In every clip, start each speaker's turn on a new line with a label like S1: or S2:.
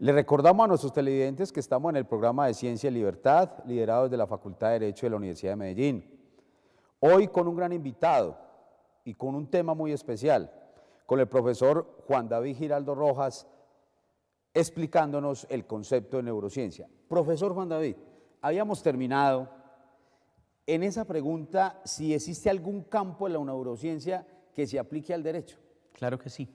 S1: Le recordamos a nuestros televidentes que estamos en el programa de Ciencia y Libertad, liderado desde la Facultad de Derecho de la Universidad de Medellín. Hoy con un gran invitado y con un tema muy especial, con el profesor Juan David Giraldo Rojas, explicándonos el concepto de neurociencia. Profesor Juan David, habíamos terminado en esa pregunta si existe algún campo de la neurociencia que se aplique al derecho.
S2: Claro que sí.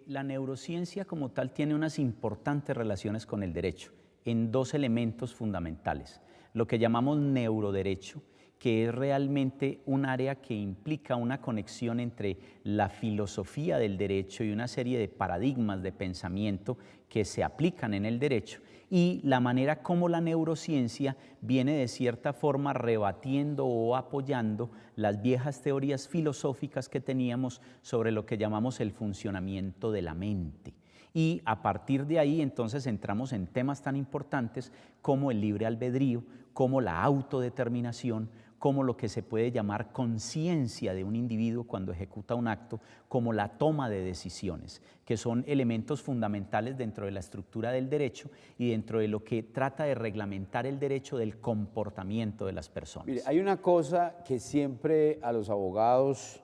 S2: La neurociencia como tal tiene unas importantes relaciones con el derecho en dos elementos fundamentales. Lo que llamamos neuroderecho, que es realmente un área que implica una conexión entre la filosofía del derecho y una serie de paradigmas de pensamiento que se aplican en el derecho, y la manera como la neurociencia viene de cierta forma rebatiendo o apoyando las viejas teorías filosóficas que teníamos sobre lo que llamamos el funcionamiento de la mente. Y a partir de ahí entonces entramos en temas tan importantes como el libre albedrío, como la autodeterminación, como lo que se puede llamar conciencia de un individuo cuando ejecuta un acto, como la toma de decisiones, que son elementos fundamentales dentro de la estructura del derecho y dentro de lo que trata de reglamentar el derecho del comportamiento de las personas.
S1: Mire, hay una cosa que siempre a los abogados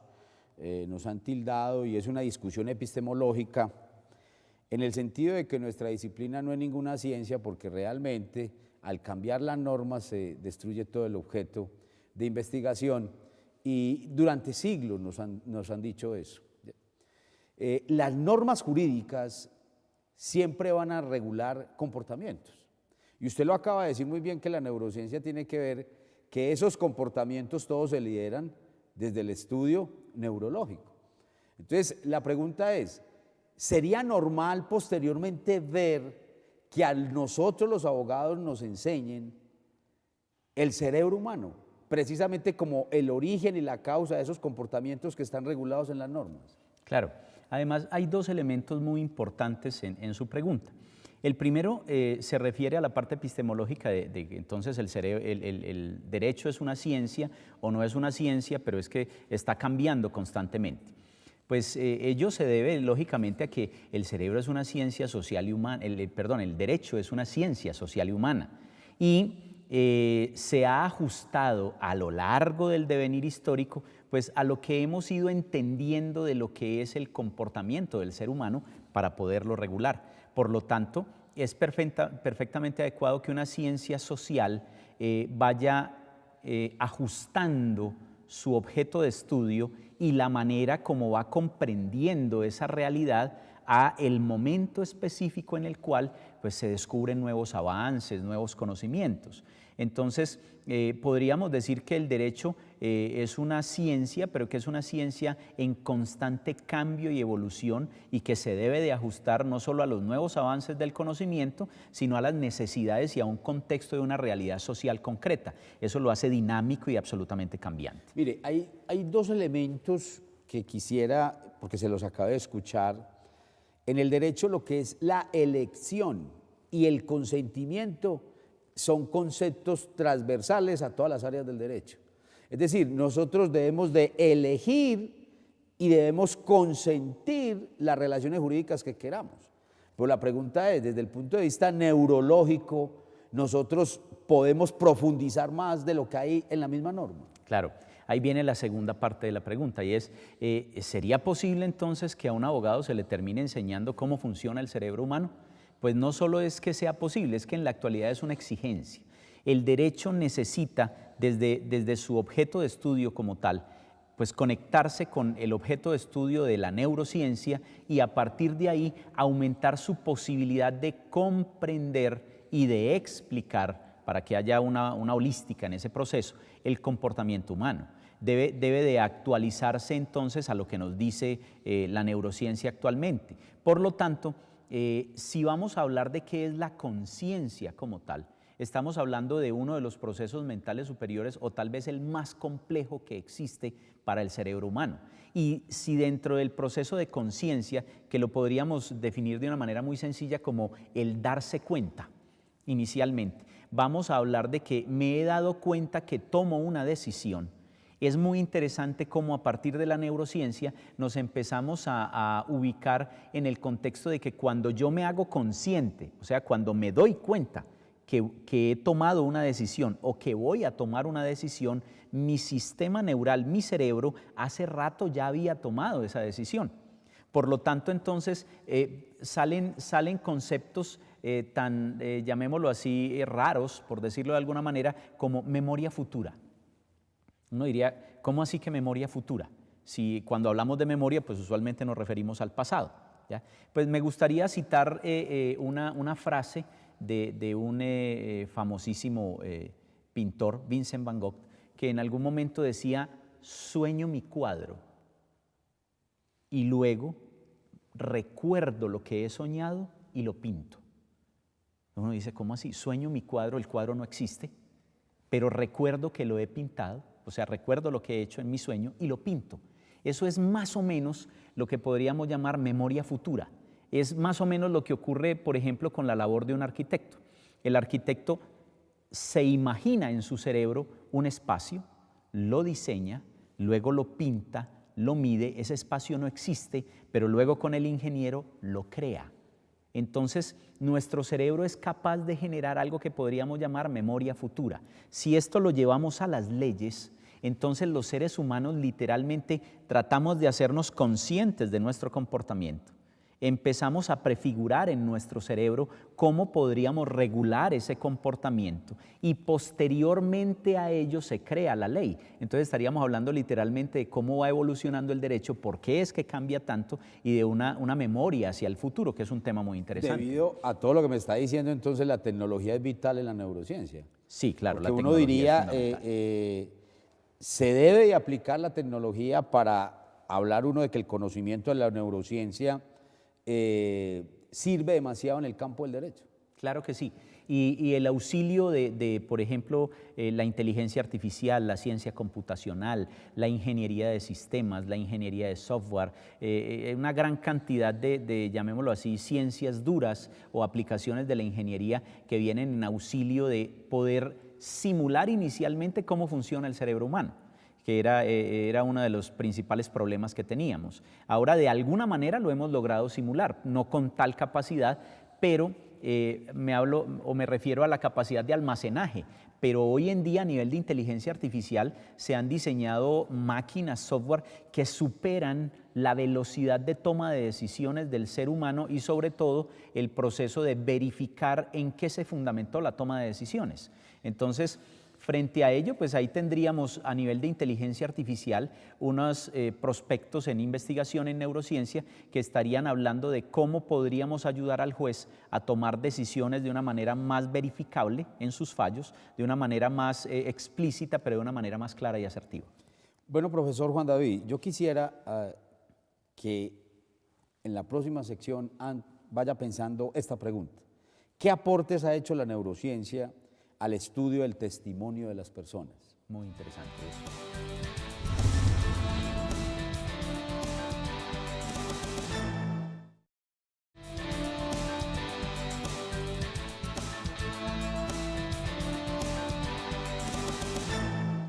S1: nos han tildado y es una discusión epistemológica, en el sentido de que nuestra disciplina no es ninguna ciencia porque realmente al cambiar las normas se destruye todo el objeto de investigación y durante siglos nos han dicho eso. Las normas jurídicas siempre van a regular comportamientos y usted lo acaba de decir muy bien que la neurociencia tiene que ver que esos comportamientos todos se lideran desde el estudio neurológico. Entonces la pregunta es, ¿sería normal posteriormente ver que a nosotros los abogados nos enseñen el cerebro humano, precisamente como el origen y la causa de esos comportamientos que están regulados en las normas?
S2: Claro, además hay dos elementos muy importantes en su pregunta. El primero se refiere a la parte epistemológica de que entonces el derecho es una ciencia o no es una ciencia, pero es que está cambiando constantemente. Pues ello se debe lógicamente a que el cerebro es una ciencia social y humana, el derecho es una ciencia social y humana, y se ha ajustado a lo largo del devenir histórico pues a lo que hemos ido entendiendo de lo que es el comportamiento del ser humano para poderlo regular. Por lo tanto, es perfectamente adecuado que una ciencia social vaya ajustando su objeto de estudio y la manera como va comprendiendo esa realidad a el momento específico en el cual pues, se descubren nuevos avances, nuevos conocimientos. Entonces, podríamos decir que el derecho es una ciencia, pero que es una ciencia en constante cambio y evolución y que se debe de ajustar no solo a los nuevos avances del conocimiento, sino a las necesidades y a un contexto de una realidad social concreta. Eso lo hace dinámico y absolutamente cambiante.
S1: Mire, hay dos elementos que quisiera, porque se los acabo de escuchar. En el derecho lo que es la elección y el consentimiento son conceptos transversales a todas las áreas del derecho. Es decir, nosotros debemos de elegir y debemos consentir las relaciones jurídicas que queramos. Pero la pregunta es, desde el punto de vista neurológico, nosotros podemos profundizar más de lo que hay en la misma norma.
S2: Claro. Ahí viene la segunda parte de la pregunta y es, ¿sería posible entonces que a un abogado se le termine enseñando cómo funciona el cerebro humano? Pues no solo es que sea posible, es que en la actualidad es una exigencia. El derecho necesita, desde su objeto de estudio como tal, pues conectarse con el objeto de estudio de la neurociencia y a partir de ahí aumentar su posibilidad de comprender y de explicar, para que haya una holística en ese proceso, el comportamiento humano. Debe de actualizarse entonces a lo que nos dice la neurociencia actualmente. Por lo tanto, si vamos a hablar de qué es la conciencia como tal, estamos hablando de uno de los procesos mentales superiores o tal vez el más complejo que existe para el cerebro humano. Y si dentro del proceso de conciencia, que lo podríamos definir de una manera muy sencilla como el darse cuenta inicialmente, vamos a hablar de que me he dado cuenta que tomo una decisión Es muy interesante cómo a partir de la neurociencia nos empezamos a ubicar en el contexto de que cuando yo me hago consciente, o sea, cuando me doy cuenta que he tomado una decisión o que voy a tomar una decisión, mi sistema neural, mi cerebro, hace rato ya había tomado esa decisión. Por lo tanto, entonces, salen conceptos llamémoslo así, raros, por decirlo de alguna manera, como memoria futura. Uno diría, ¿cómo así que memoria futura? Si cuando hablamos de memoria, pues usualmente nos referimos al pasado, ¿ya? Pues me gustaría citar una frase de un famosísimo pintor, Vincent Van Gogh, que en algún momento decía, sueño mi cuadro y luego recuerdo lo que he soñado y lo pinto. Uno dice, ¿cómo así? Sueño mi cuadro, el cuadro no existe, pero recuerdo que lo he pintado, o sea, recuerdo lo que he hecho en mi sueño y lo pinto. Eso es más o menos lo que podríamos llamar memoria futura. Es más o menos lo que ocurre, por ejemplo, con la labor de un arquitecto. El arquitecto se imagina en su cerebro un espacio, lo diseña, luego lo pinta, lo mide, ese espacio no existe, pero luego con el ingeniero lo crea. Entonces, nuestro cerebro es capaz de generar algo que podríamos llamar memoria futura. Si esto lo llevamos a las leyes, entonces los seres humanos literalmente tratamos de hacernos conscientes de nuestro comportamiento. Empezamos a prefigurar en nuestro cerebro cómo podríamos regular ese comportamiento y posteriormente a ello se crea la ley. Entonces estaríamos hablando literalmente de cómo va evolucionando el derecho, por qué es que cambia tanto y de una memoria hacia el futuro, que es un tema muy interesante.
S1: Debido a todo lo que me está diciendo, entonces la tecnología es vital en la neurociencia.
S2: Sí, claro.
S1: Porque uno diría, se debe aplicar la tecnología para hablar uno de que el conocimiento de la neurociencia sirve demasiado en el campo del derecho.
S2: Claro que sí. Y el auxilio por ejemplo, la inteligencia artificial, la ciencia computacional, la ingeniería de sistemas, la ingeniería de software, una gran cantidad llamémoslo así, ciencias duras o aplicaciones de la ingeniería que vienen en auxilio de poder simular inicialmente cómo funciona el cerebro humano, que era uno de los principales problemas que teníamos. Ahora, de alguna manera lo hemos logrado simular, no con tal capacidad, pero me refiero a la capacidad de almacenaje. Pero hoy en día, a nivel de inteligencia artificial, se han diseñado máquinas, software, que superan la velocidad de toma de decisiones del ser humano y, sobre todo, el proceso de verificar en qué se fundamentó la toma de decisiones. Entonces, frente a ello, pues ahí tendríamos a nivel de inteligencia artificial unos prospectos en investigación en neurociencia que estarían hablando de cómo podríamos ayudar al juez a tomar decisiones de una manera más verificable en sus fallos, de una manera más explícita, pero de una manera más clara y asertiva.
S1: Bueno, profesor Juan David, yo quisiera que en la próxima sección vaya pensando esta pregunta. ¿Qué aportes ha hecho la neurociencia al estudio del testimonio de las personas?
S2: Muy interesante eso.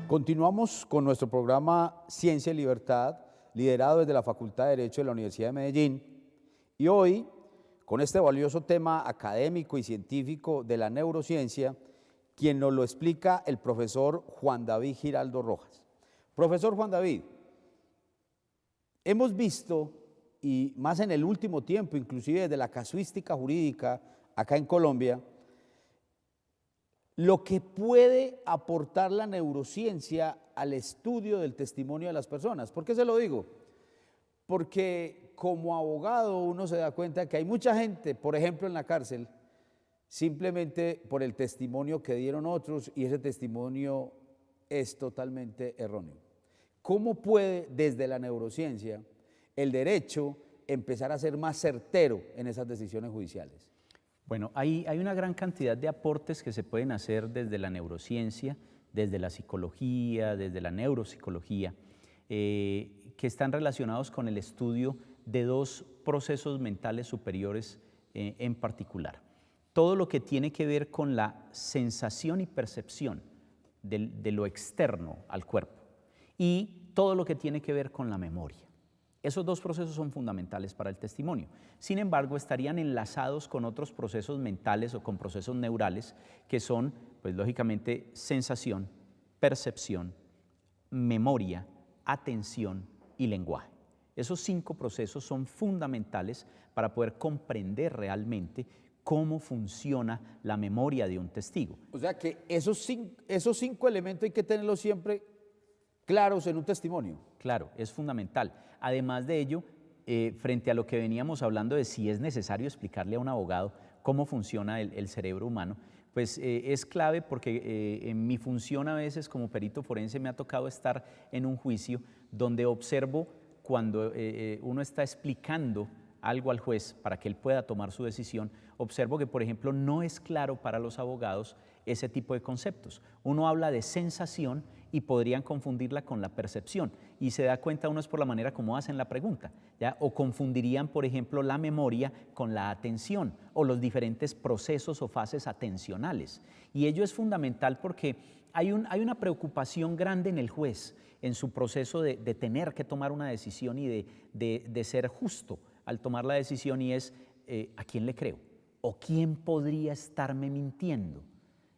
S1: Continuamos con nuestro programa Ciencia y Libertad, liderado desde la Facultad de Derecho de la Universidad de Medellín. Y hoy, con este valioso tema académico y científico de la neurociencia, quien nos lo explica el profesor Juan David Giraldo Rojas. Profesor Juan David, hemos visto, y más en el último tiempo, inclusive desde la casuística jurídica acá en Colombia, lo que puede aportar la neurociencia al estudio del testimonio de las personas. ¿Por qué se lo digo? Porque como abogado uno se da cuenta que hay mucha gente, por ejemplo en la cárcel, simplemente por el testimonio que dieron otros, y ese testimonio es totalmente erróneo. ¿Cómo puede desde la neurociencia el derecho empezar a ser más certero en esas decisiones judiciales?
S2: Bueno, hay una gran cantidad de aportes que se pueden hacer desde la neurociencia, desde la psicología, desde la neuropsicología, que están relacionados con el estudio de dos procesos mentales superiores en particular. Todo lo que tiene que ver con la sensación y percepción de lo externo al cuerpo y todo lo que tiene que ver con la memoria. Esos dos procesos son fundamentales para el testimonio. Sin embargo, estarían enlazados con otros procesos mentales o con procesos neurales que son, pues lógicamente, sensación, percepción, memoria, atención y lenguaje. Esos 5 procesos son fundamentales para poder comprender realmente cómo funciona la memoria de un testigo.
S1: O sea que esos 5 elementos hay que tenerlos siempre claros en un testimonio.
S2: Claro, es fundamental. Además de ello, frente a lo que veníamos hablando de si es necesario explicarle a un abogado cómo funciona el cerebro humano, pues es clave porque en mi función a veces como perito forense me ha tocado estar en un juicio donde observo cuando uno está explicando algo al juez para que él pueda tomar su decisión, observo que, por ejemplo, no es claro para los abogados ese tipo de conceptos. Uno habla de sensación y podrían confundirla con la percepción, y se da cuenta uno es por la manera como hacen la pregunta, ¿ya? O confundirían, por ejemplo, la memoria con la atención o los diferentes procesos o fases atencionales. Y ello es fundamental porque hay una preocupación grande en el juez en su proceso de tener que tomar una decisión y de ser justo al tomar la decisión, y es ¿a quién le creo? ¿O quién podría estarme mintiendo?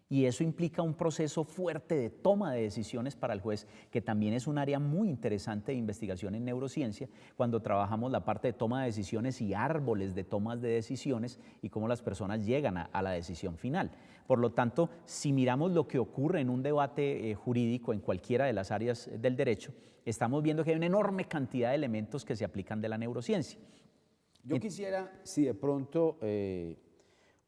S2: Y eso implica un proceso fuerte de toma de decisiones para el juez, que también es un área muy interesante de investigación en neurociencia, cuando trabajamos la parte de toma de decisiones y árboles de tomas de decisiones y cómo las personas llegan a la decisión final. Por lo tanto, si miramos lo que ocurre en un debate jurídico en cualquiera de las áreas del derecho, estamos viendo que hay una enorme cantidad de elementos que se aplican de la neurociencia.
S1: Yo quisiera, si de pronto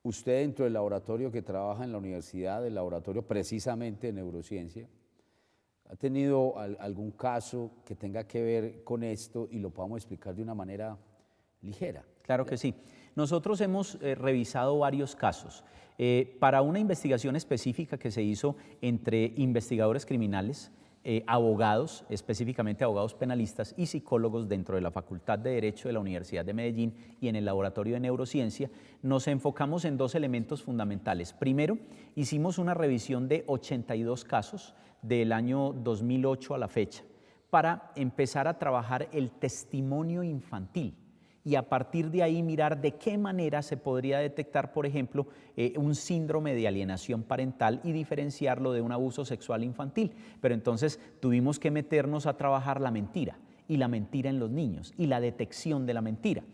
S1: usted dentro del laboratorio que trabaja en la universidad, el laboratorio precisamente de neurociencia, ¿ha tenido algún caso que tenga que ver con esto y lo podamos explicar de una manera ligera?
S2: Claro que sí. Nosotros hemos revisado varios casos. Para una investigación específica que se hizo entre investigadores criminales, abogados, específicamente abogados penalistas y psicólogos dentro de la Facultad de Derecho de la Universidad de Medellín y en el Laboratorio de Neurociencia, nos enfocamos en 2 elementos fundamentales. Primero, hicimos una revisión de 82 casos del año 2008 a la fecha para empezar a trabajar el testimonio infantil y a partir de ahí mirar de qué manera se podría detectar, por ejemplo, un síndrome de alienación parental y diferenciarlo de un abuso sexual infantil. Pero entonces tuvimos que meternos a trabajar la mentira y la mentira en los niños y la detección de la mentira.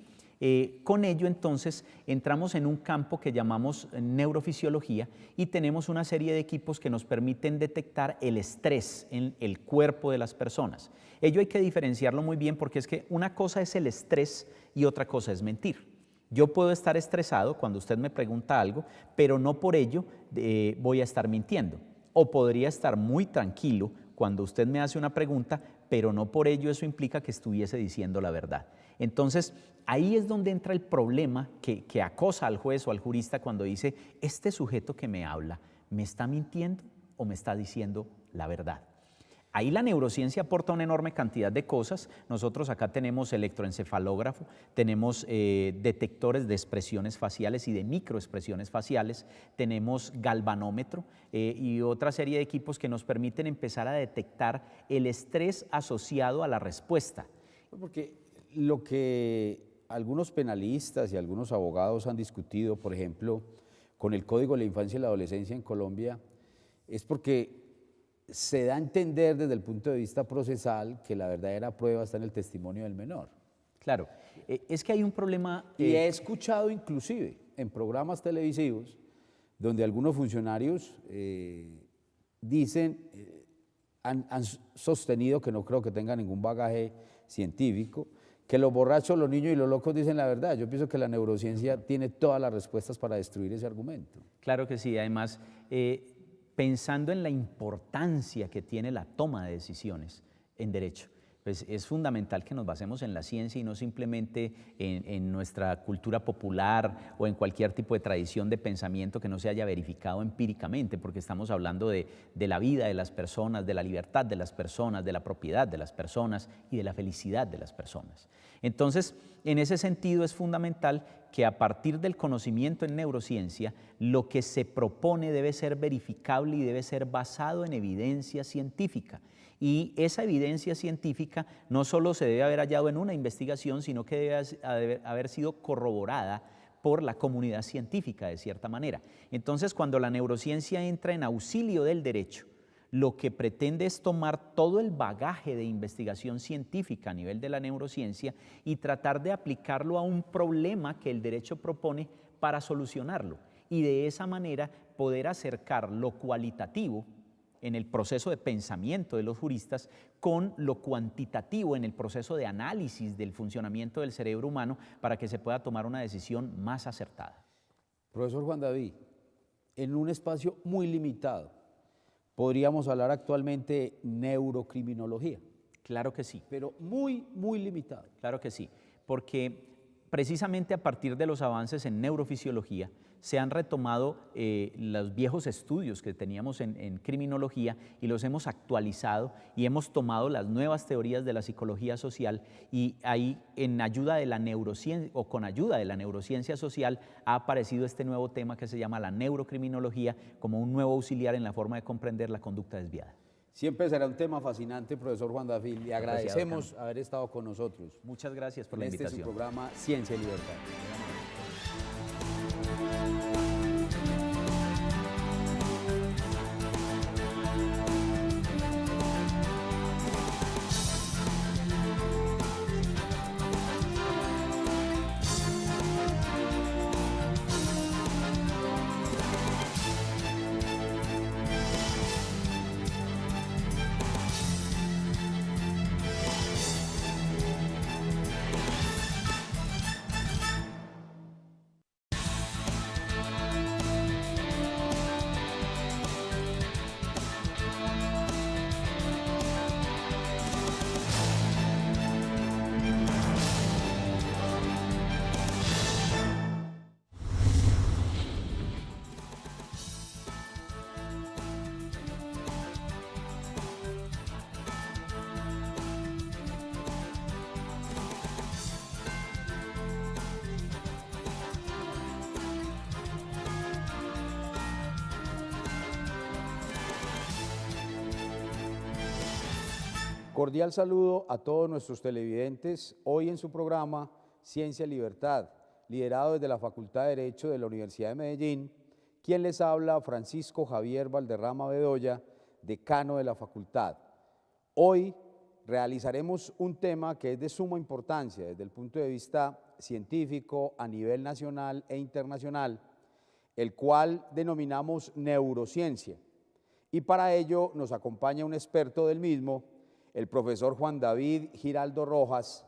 S2: Con ello entonces entramos en un campo que llamamos neurofisiología y tenemos una serie de equipos que nos permiten detectar el estrés en el cuerpo de las personas. Ello hay que diferenciarlo muy bien porque es que una cosa es el estrés y otra cosa es mentir. Yo puedo estar estresado cuando usted me pregunta algo, pero no por ello voy a estar mintiendo. O podría estar muy tranquilo cuando usted me hace una pregunta, pero no por ello eso implica que estuviese diciendo la verdad. Entonces, ahí es donde entra el problema que acosa al juez o al jurista cuando dice, este sujeto que me habla, ¿me está mintiendo o me está diciendo la verdad? Ahí la neurociencia aporta una enorme cantidad de cosas. Nosotros acá tenemos electroencefalógrafo, tenemos detectores de expresiones faciales y de microexpresiones faciales, tenemos galvanómetro y otra serie de equipos que nos permiten empezar a detectar el estrés asociado a la respuesta.
S1: Porque lo que algunos penalistas y algunos abogados han discutido, por ejemplo, con el Código de la Infancia y la Adolescencia en Colombia, es porque se da a entender desde el punto de vista procesal que la verdadera prueba está en el testimonio del menor.
S2: Claro, es que hay un problema...
S1: Y he escuchado inclusive en programas televisivos donde algunos funcionarios dicen, han sostenido, que no creo que tenga ningún bagaje científico, que los borrachos, los niños y los locos dicen la verdad. Yo pienso que la neurociencia tiene todas las respuestas para destruir ese argumento.
S2: Claro que sí, además... pensando en la importancia que tiene la toma de decisiones en derecho, pues es fundamental que nos basemos en la ciencia y no simplemente en nuestra cultura popular o en cualquier tipo de tradición de pensamiento que no se haya verificado empíricamente, porque estamos hablando de la vida de las personas, de la libertad de las personas, de la propiedad de las personas y de la felicidad de las personas. Entonces, en ese sentido es fundamental que a partir del conocimiento en neurociencia, lo que se propone debe ser verificable y debe ser basado en evidencia científica. Y esa evidencia científica no solo se debe haber hallado en una investigación, sino que debe haber sido corroborada por la comunidad científica de cierta manera. Entonces, cuando la neurociencia entra en auxilio del derecho, lo que pretende es tomar todo el bagaje de investigación científica a nivel de la neurociencia y tratar de aplicarlo a un problema que el derecho propone para solucionarlo. Y de esa manera poder acercar lo cualitativo en el proceso de pensamiento de los juristas con lo cuantitativo en el proceso de análisis del funcionamiento del cerebro humano para que se pueda tomar una decisión más acertada.
S1: Profesor Juan David, en un espacio muy limitado, podríamos hablar actualmente de neurocriminología.
S2: Claro que sí.
S1: Pero muy, muy limitado.
S2: Claro que sí, porque precisamente a partir de los avances en neurofisiología se han retomado los viejos estudios que teníamos en criminología y los hemos actualizado y hemos tomado las nuevas teorías de la psicología social y ahí en ayuda de la neurociencia o con ayuda de la neurociencia social ha aparecido este nuevo tema que se llama la neurocriminología como un nuevo auxiliar en la forma de comprender la conducta desviada.
S1: Siempre será un tema fascinante, profesor Juan David. Le agradecemos haber estado con nosotros.
S2: Muchas gracias por la invitación.
S1: Este es su programa Ciencia y Libertad. Cordial saludo a todos nuestros televidentes, hoy en su programa Ciencia y Libertad, liderado desde la Facultad de Derecho de la Universidad de Medellín, quien les habla Francisco Javier Valderrama Bedoya, decano de la facultad. Hoy realizaremos un tema que es de suma importancia desde el punto de vista científico a nivel nacional e internacional, el cual denominamos neurociencia. Y para ello nos acompaña un experto del mismo, el profesor Juan David Giraldo Rojas,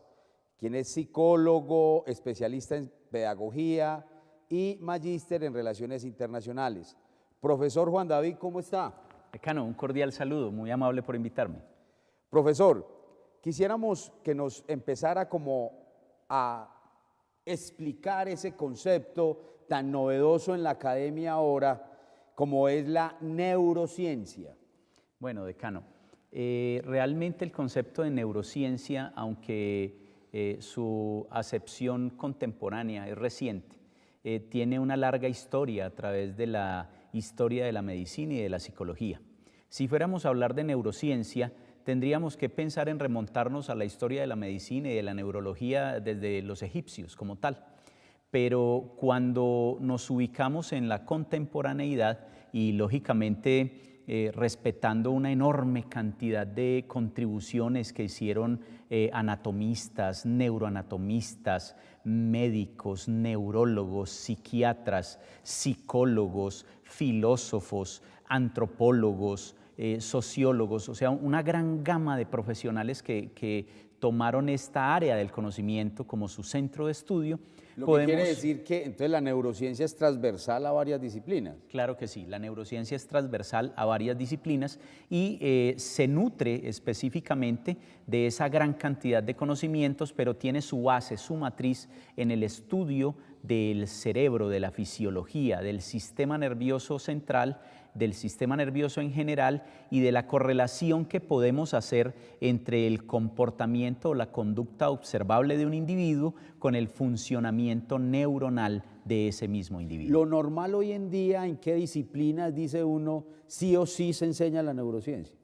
S1: quien es psicólogo, especialista en pedagogía y magíster en relaciones internacionales. Profesor Juan David, ¿cómo está?
S2: Decano, un cordial saludo, muy amable por invitarme.
S1: Profesor, quisiéramos que nos empezara como a explicar ese concepto tan novedoso en la academia ahora, como es la neurociencia.
S2: Bueno, decano, realmente el concepto de neurociencia, aunque su acepción contemporánea es reciente, tiene una larga historia a través de la historia de la medicina y de la psicología. Si fuéramos a hablar de neurociencia, tendríamos que pensar en remontarnos a la historia de la medicina y de la neurología desde los egipcios como tal. Pero cuando nos ubicamos en la contemporaneidad y lógicamente respetando una enorme cantidad de contribuciones que hicieron anatomistas, neuroanatomistas, médicos, neurólogos, psiquiatras, psicólogos, filósofos, antropólogos, sociólogos, o sea, una gran gama de profesionales que tomaron esta área del conocimiento como su centro de estudio.
S1: Lo que quiere decir que entonces la neurociencia es transversal a varias disciplinas.
S2: Claro que sí, la neurociencia es transversal a varias disciplinas y se nutre específicamente de esa gran cantidad de conocimientos, pero tiene su base, su matriz en el estudio del cerebro, de la fisiología, del sistema nervioso central, del sistema nervioso en general y de la correlación que podemos hacer entre el comportamiento o la conducta observable de un individuo con el funcionamiento neuronal de ese mismo individuo.
S1: Lo normal hoy en día, ¿en qué disciplinas, dice uno, sí o sí se enseña la neurociencia?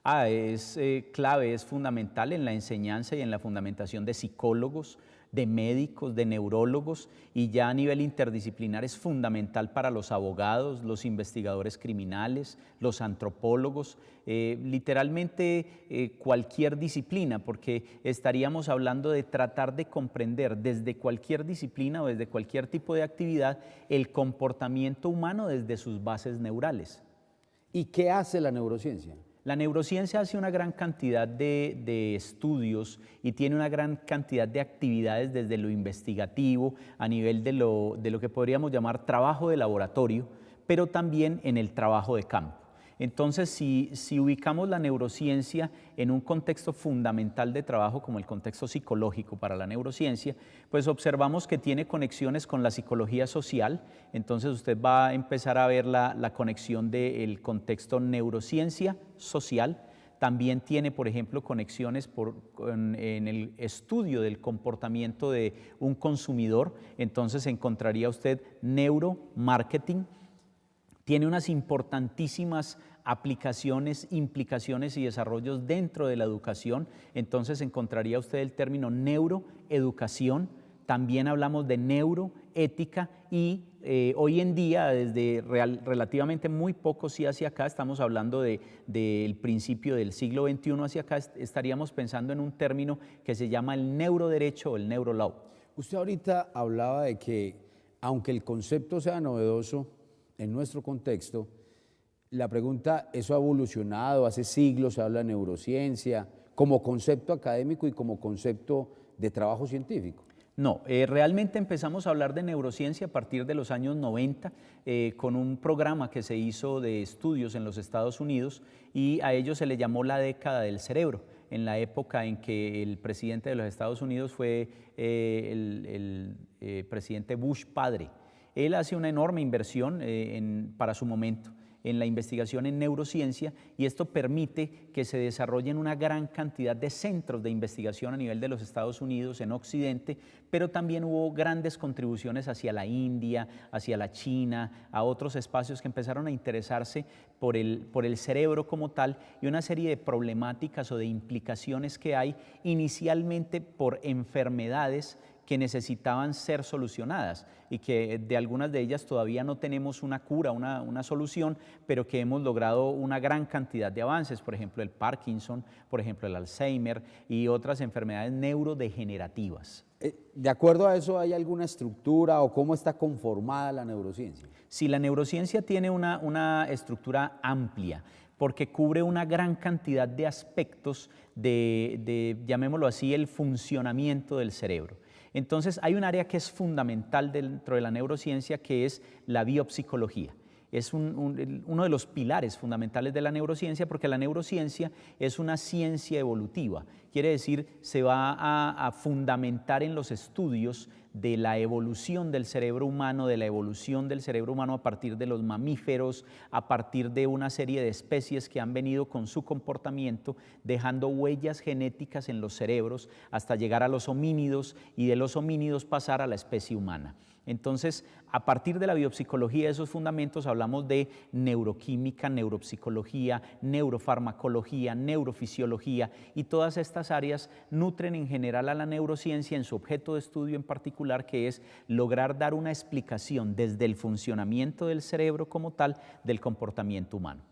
S2: Es clave, es fundamental en la enseñanza y en la fundamentación de psicólogos, de médicos, de neurólogos, y ya a nivel interdisciplinar es fundamental para los abogados, los investigadores criminales, los antropólogos, literalmente cualquier disciplina, porque estaríamos hablando de tratar de comprender desde cualquier disciplina o desde cualquier tipo de actividad el comportamiento humano desde sus bases neurales.
S1: ¿Y qué hace la neurociencia?
S2: La neurociencia hace una gran cantidad de estudios y tiene una gran cantidad de actividades desde lo investigativo, a nivel de lo que podríamos llamar trabajo de laboratorio, pero también en el trabajo de campo. Entonces, si ubicamos la neurociencia en un contexto fundamental de trabajo como el contexto psicológico para la neurociencia, pues observamos que tiene conexiones con la psicología social. Entonces usted va a empezar a ver la conexión del contexto neurociencia social. También tiene, por ejemplo, conexiones en el estudio del comportamiento de un consumidor. Entonces encontraría usted neuromarketing. Tiene unas importantísimas aplicaciones, implicaciones y desarrollos dentro de la educación. Entonces encontraría usted el término neuroeducación. También hablamos de neuroética y hoy en día, desde relativamente muy poco sí hacia acá, estamos hablando del principio del siglo XXI hacia acá, estaríamos pensando en un término que se llama el neuroderecho o el neurolaw.
S1: Usted ahorita hablaba de que, aunque el concepto sea novedoso, en nuestro contexto, la pregunta, ¿eso ha evolucionado? Hace siglos se habla de neurociencia como concepto académico y como concepto de trabajo científico.
S2: No, realmente empezamos a hablar de neurociencia a partir de los años 90 con un programa que se hizo de estudios en los Estados Unidos, y a ello se le llamó la década del cerebro, en la época en que el presidente de los Estados Unidos fue el presidente Bush padre. Él hace una enorme inversión para su momento en la investigación en neurociencia, y esto permite que se desarrollen una gran cantidad de centros de investigación a nivel de los Estados Unidos, en Occidente, pero también hubo grandes contribuciones hacia la India, hacia la China, a otros espacios que empezaron a interesarse por el cerebro como tal, y una serie de problemáticas o de implicaciones que hay inicialmente por enfermedades que necesitaban ser solucionadas, y que de algunas de ellas todavía no tenemos una cura, una solución, pero que hemos logrado una gran cantidad de avances, por ejemplo el Parkinson, por ejemplo el Alzheimer y otras enfermedades neurodegenerativas.
S1: ¿De acuerdo a eso hay alguna estructura o cómo está conformada la neurociencia?
S2: Sí, la neurociencia tiene una estructura amplia, porque cubre una gran cantidad de aspectos llamémoslo así, el funcionamiento del cerebro. Entonces hay un área que es fundamental dentro de la neurociencia, que es la biopsicología. Es uno de los pilares fundamentales de la neurociencia, porque la neurociencia es una ciencia evolutiva. Quiere decir, se va a fundamentar en los estudios de la evolución del cerebro humano, a partir de los mamíferos, a partir de una serie de especies que han venido con su comportamiento, dejando huellas genéticas en los cerebros, hasta llegar a los homínidos, y de los homínidos pasar a la especie humana. Entonces, a partir de la biopsicología, de esos fundamentos, hablamos de neuroquímica, neuropsicología, neurofarmacología, neurofisiología, y todas estas áreas nutren en general a la neurociencia en su objeto de estudio en particular, que es lograr dar una explicación desde el funcionamiento del cerebro como tal del comportamiento humano.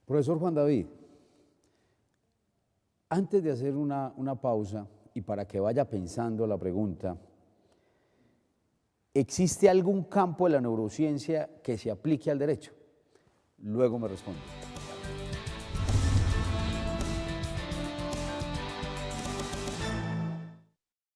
S1: Profesor Juan David, antes de hacer una pausa y para que vaya pensando la pregunta, ¿existe algún campo de la neurociencia que se aplique al derecho? Luego me responde.